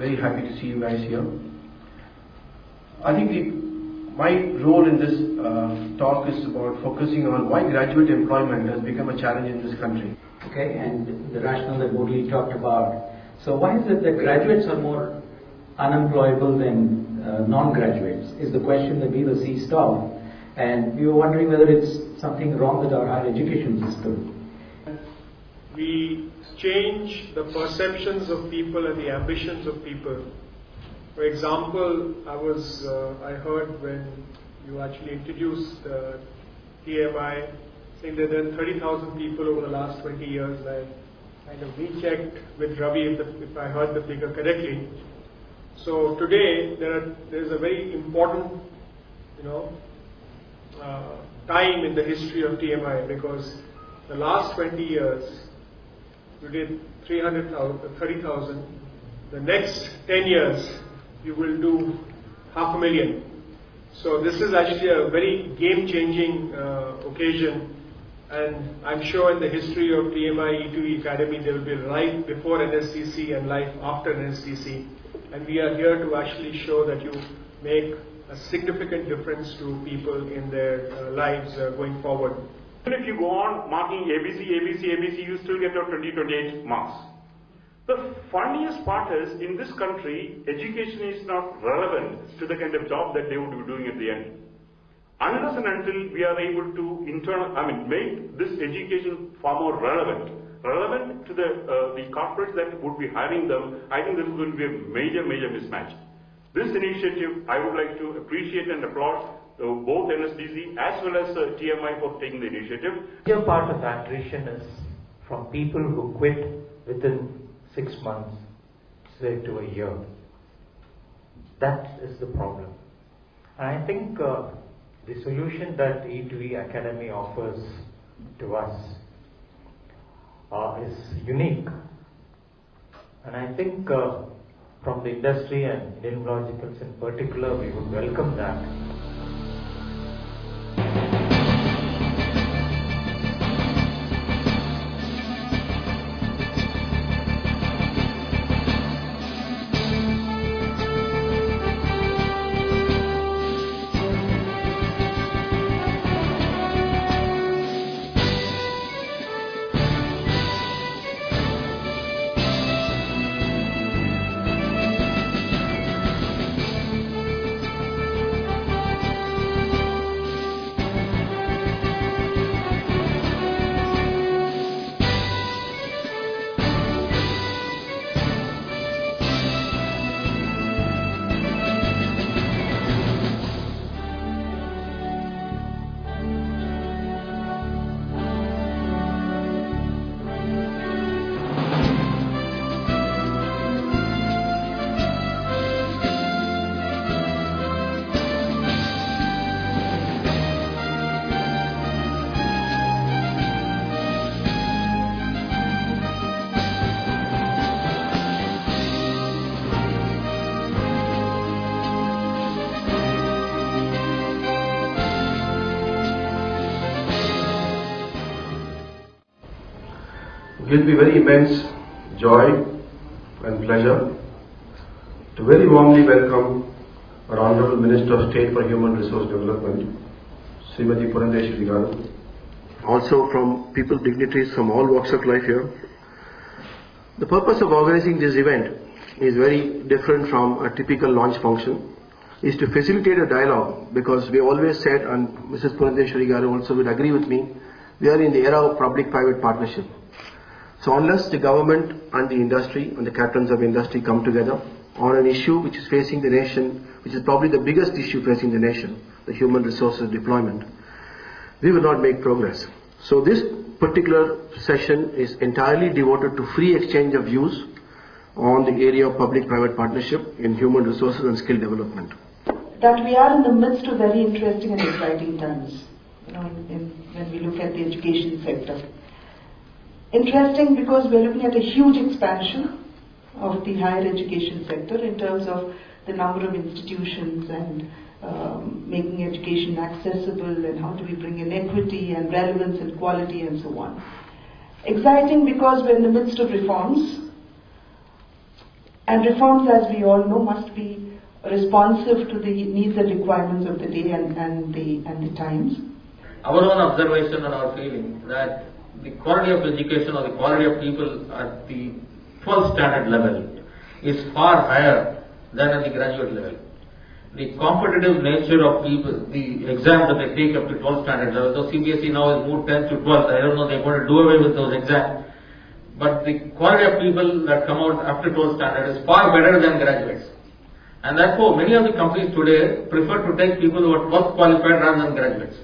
Very happy to see you guys here. I think my role in this talk is about focusing on why graduate employment has become a challenge in this country. Okay, and the rationale that Murali talked about. So why is it that graduates are more unemployable than non-graduates is the question that we the C stop. And we were wondering whether it's something wrong with our higher education system. We change the perceptions of people and the ambitions of people. For example, I heard when you actually introduced TMI, saying that there are 30,000 people over the last 20 years. I kind of rechecked with Ravi if I heard the figure correctly. So today there's a very important, time in the history of TMI, because the last 20 years you did 30,000. The next 10 years you will do 500,000. So this is actually a very game-changing occasion, and I'm sure in the history of TMI E2E Academy there will be life before NSTC and life after NSTC, and we are here to actually show that you make a significant difference to people in their lives going forward. Even if you go on marking ABC, you still get your 28 marks. The funniest part is, in this country, education is not relevant to the kind of job that they would be doing at the end. Unless and until we are able to make this education far more relevant to the corporates that would be hiring them, I think this is going to be a major mismatch. This initiative, I would like to appreciate and applaud both NSDC as well as TMI for taking the initiative. The major part of attrition is from people who quit within 6 months, say to a year. That is the problem. And I think the solution that E2E Academy offers to us is unique. And I think from the industry and Indian Logicals in particular, we would welcome that. It will be very immense joy and pleasure to very warmly welcome our Honorable Minister of State for Human Resource Development, Srimati Purandeshwari Garu. Also from people, dignitaries from all walks of life here. The purpose of organizing this event is very different from a typical launch function, is to facilitate a dialogue, because we always said, and Mrs. Purandeshwari Garu also would agree with me, we are in the era of public-private partnership. So unless the government and the industry and the captains of industry come together on an issue which is facing the nation, which is probably the biggest issue facing the nation, the human resources deployment, we will not make progress. So this particular session is entirely devoted to free exchange of views on the area of public-private partnership in human resources and skill development. That we are in the midst of very interesting and exciting times, when we look at the education sector. Interesting because we are looking at a huge expansion of the higher education sector in terms of the number of institutions and making education accessible, and how do we bring in equity and relevance and quality and so on. Exciting because we're in the midst of reforms, And reforms, as we all know, must be responsive to the needs and requirements of the day and the times. Our own observation and our feeling that the quality of education or the quality of people at the 12th standard level is far higher than at the graduate level. The competitive nature of people, the exams that they take up to 12th standard level, so CBSE now has moved 10th to 12th, I don't know, they're going to do away with those exams. But the quality of people that come out after 12th standard is far better than graduates. And therefore, many of the companies today prefer to take people who are 12th qualified rather than graduates.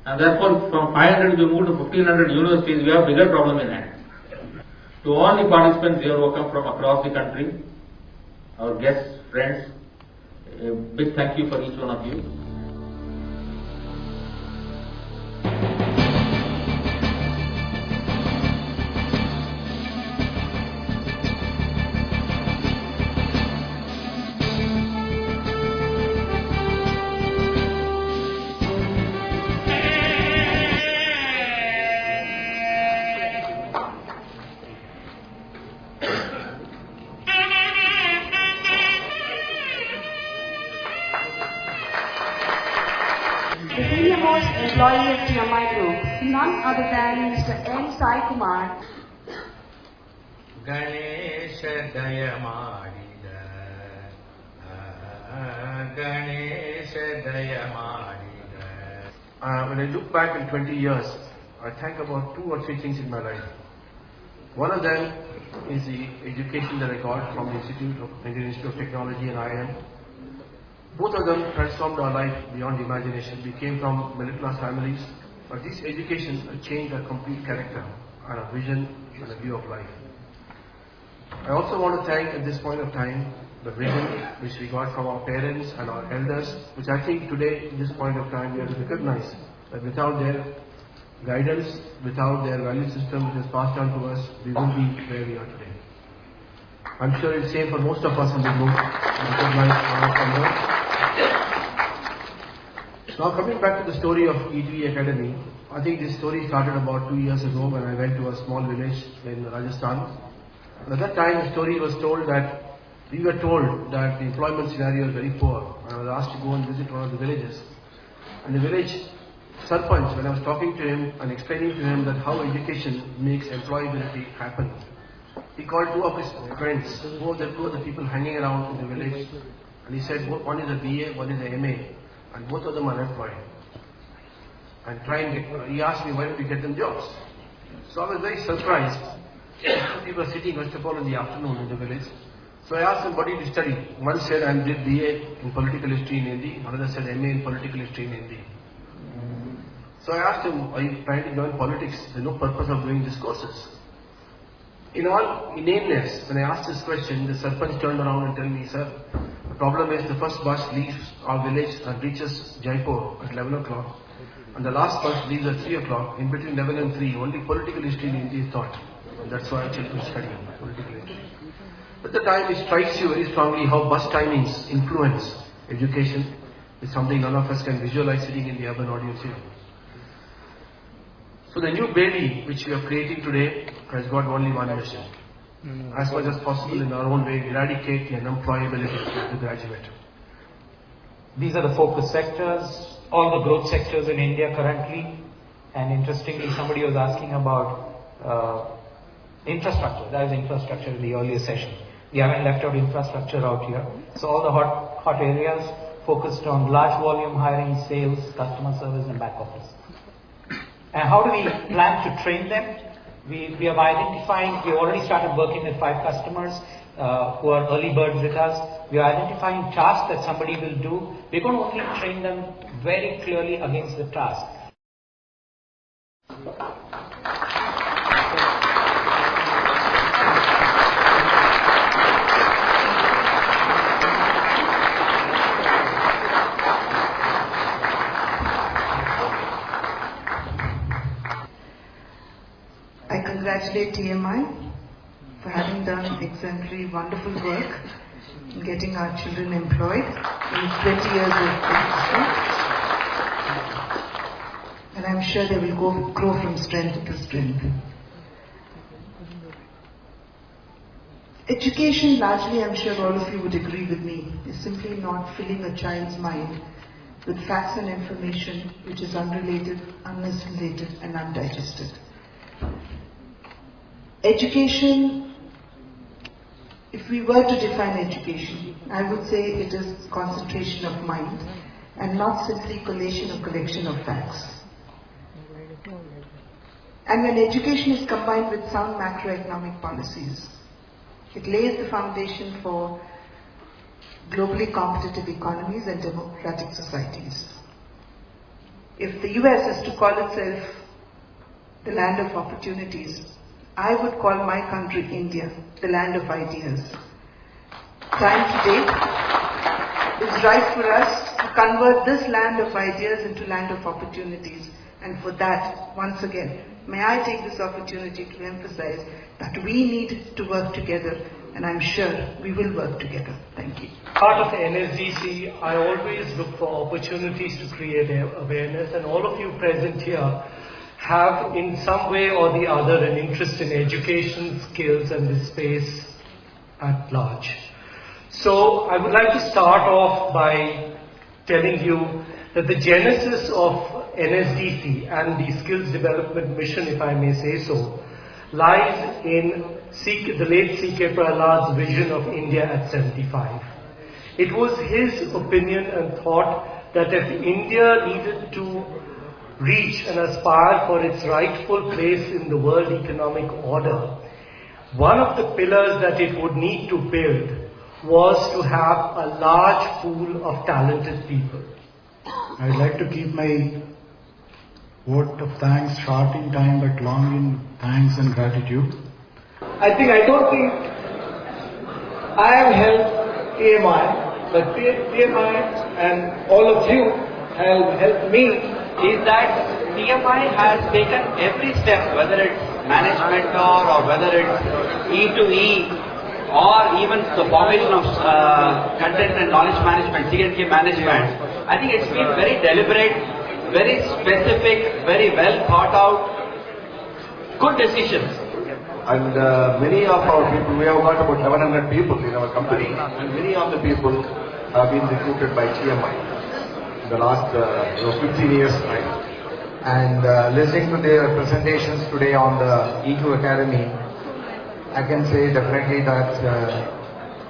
And therefore, from 500 we move to 1500 universities, we have a bigger problem in hand. To all the participants here who come from across the country, our guests, friends, a big thank you for each one of you. The senior most employee of TMI Group, none other than Mr. M. Sai Kumar. Ganesh Daya Marida, Ganesh Daya Marida. When I look back in 20 years, I think about 2 or 3 things in my life. One of them is the education that I got from the Indian Institute of Technology and IIM. Both of them transformed our life beyond imagination. We came from middle class families, but this education changed our complete character and our vision and a view of life. I also want to thank at this point of time the vision which we got from our parents and our elders, which I think today, at this point of time, we have to recognize that without their guidance, without their value system which is passed on to us, we won't be where we are today. I'm sure it's same for most of us in the group. Recognize our elders. Now coming back to the story of ETV Academy, I think this story started about 2 years ago when I went to a small village in Rajasthan. At that time the story was told that we were told that the employment scenario is very poor. I was asked to go and visit one of the villages. And the village Sarpanch, when I was talking to him and explaining to him that how education makes employability happen, he called 2 of his friends, 2 of the people hanging around in the village, and he said one is a BA, one is a MA, and both of them are unemployed. And he asked me why don't we get them jobs. So I was very surprised. People were sitting first of all in the afternoon in the village. So I asked them, what did you study? One said I did BA in political history in Hindi, another said MA in political history in Hindi. So I asked him, are you trying to join politics? There's no purpose of doing these courses. In all inaneness, when I asked this question, the Sarpanch turned around and told me, sir, the problem is the first bus leaves our village and reaches Jaipur at 11 o'clock. And the last bus leaves at 3 o'clock. In between 11 and 3, only political history in India is taught. And that's why children study political history. At the time, it strikes you very strongly how bus timings influence education. It's something none of us can visualize sitting in the urban audience here. So the new baby which we are creating today has got only one mission. As much as possible in our own way, eradicate the unemployability of the graduate. These are the focus sectors, all the growth sectors in India currently. And interestingly, somebody was asking about infrastructure. That is infrastructure in the earlier session. We haven't left out infrastructure out here. So all the hot areas focused on large volume hiring, sales, customer service and back office. And how do we plan to train them? We have already started working with 5 customers who are early birds with us. We are identifying tasks that somebody will do. We're going to only train them very clearly against the task. I congratulate TMI for having done exemplary, wonderful work in getting our children employed in 20 years of history. And I'm sure they will grow from strength to strength. Education, largely, I'm sure all of you would agree with me, is simply not filling a child's mind with facts and information which is unrelated, unassimilated, and undigested. Education, if we were to define education, I would say it is concentration of mind and not simply collation or collection of facts. And when education is combined with sound macroeconomic policies, it lays the foundation for globally competitive economies and democratic societies. If the US is to call itself the land of opportunities, I would call my country, India, the land of ideas. Time today is right for us to convert this land of ideas into land of opportunities. And for that, once again, may I take this opportunity to emphasize that we need to work together, and I'm sure we will work together. Thank you. Part of NSDC, I always look for opportunities to create awareness, and all of you present here have in some way or the other an interest in education, skills, and the space at large. So I would like to start off by telling you that the genesis of NSDC and the skills development mission, if I may say so, lies in the late C.K. Prahlad's vision of India at 75. It was his opinion and thought that if India needed to reach and aspire for its rightful place in the world economic order, one of the pillars that it would need to build was to have a large pool of talented people. I'd like to keep my vote of thanks short in time but long in thanks and gratitude. I don't think I have helped PMI, but PMI and all of you have helped me. Is that PMI has taken every step, whether it's management or whether it's E2E or even the formation of content and knowledge management, C&K management. I think it's been very deliberate, very specific, very well thought out, good decisions. And many of our people, we have got about 1100 people in our company, and many of the people have been recruited by TMI in the last 15 years time. And listening to their presentations today on the EQ Academy, I can say definitely that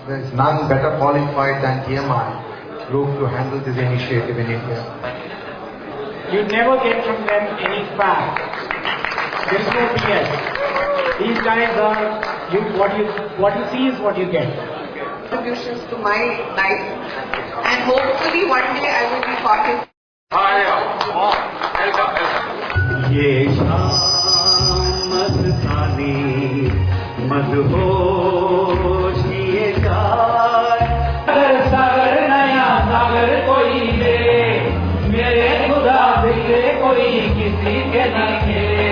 there is none better qualified than TMI group to handle this initiative in India. You never get from them any fact. There is no BS. These guys are, what you see is what you get. Contributions to my life, and hopefully one day I will be part of. ये शाम मस्तानी मदहोश ये car सागर नया सागर कोई दे मेरे खुदा दिले कोई किसी के न खेले